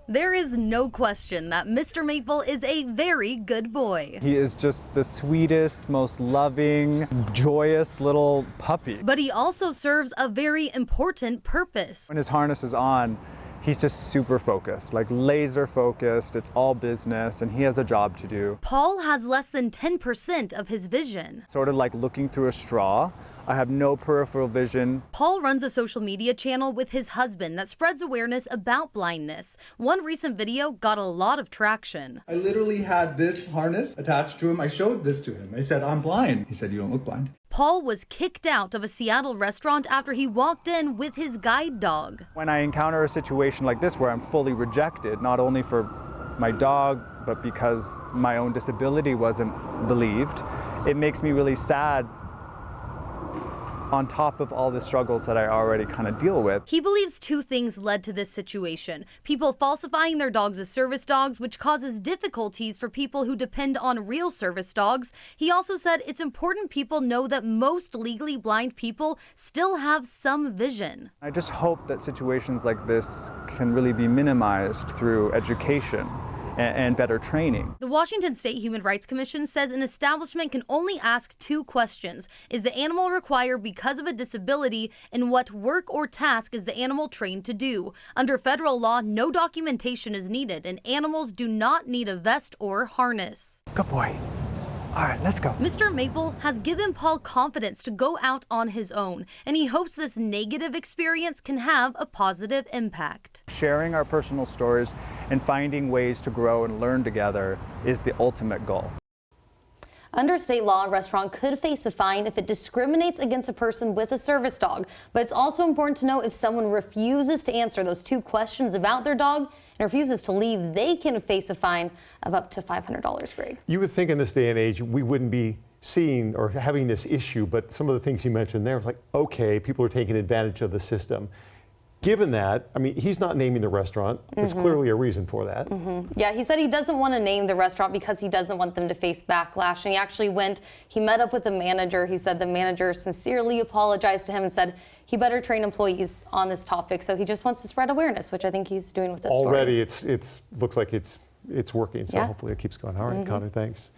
There is no question that Mr. Maple is a very good boy. He is just the sweetest, most loving, joyous little puppy. But he also serves a very important purpose. When his harness is on, he's just super focused, like laser focused. It's all business and he has a job to do. Paul has less than 10% of his vision. Sort of like looking through a straw. I have no peripheral vision. Paul runs a social media channel with his husband that spreads awareness about blindness. One recent video got a lot of traction. I literally had this harness attached to him. I showed this to him. I said, "I'm blind." He said, "You don't look blind." Paul was kicked out of a Seattle restaurant after he walked in with his guide dog. When I encounter a situation like this where I'm fully rejected, not only for my dog, but because my own disability wasn't believed, it makes me really sad on top of all the struggles that I already kind of deal with. He believes two things led to this situation. People falsifying their dogs as service dogs, which causes difficulties for people who depend on real service dogs. He also said it's important people know that most legally blind people still have some vision. I just hope that situations like this can really be minimized through education and better training. The Washington State Human Rights Commission says an establishment can only ask two questions. Is the animal required because of a disability, and what work or task is the animal trained to do? Under federal law, no documentation is needed, and animals do not need a vest or harness. Good boy. All right, let's go. Mr. Maple has given Paul confidence to go out on his own, and he hopes this negative experience can have a positive impact. Sharing our personal stories and finding ways to grow and learn together is the ultimate goal. Under state law, a restaurant could face a fine if it discriminates against a person with a service dog. But it's also important to know if someone refuses to answer those two questions about their dog and refuses to leave, they can face a fine of up to $500, Greg. You would think in this day and age we wouldn't be seeing or having this issue, but some of the things you mentioned there was like, okay, people are taking advantage of the system. Given that, I mean, he's not naming the restaurant. There's clearly a reason for that. Yeah, he said he doesn't want to name the restaurant because he doesn't want them to face backlash. And he actually he met up with the manager. He said the manager sincerely apologized to him and said he better train employees on this topic. So he just wants to spread awareness, which I think he's doing with this story. Already, it looks like it's working. So Yeah. hopefully it keeps going. All right, Connor, thanks.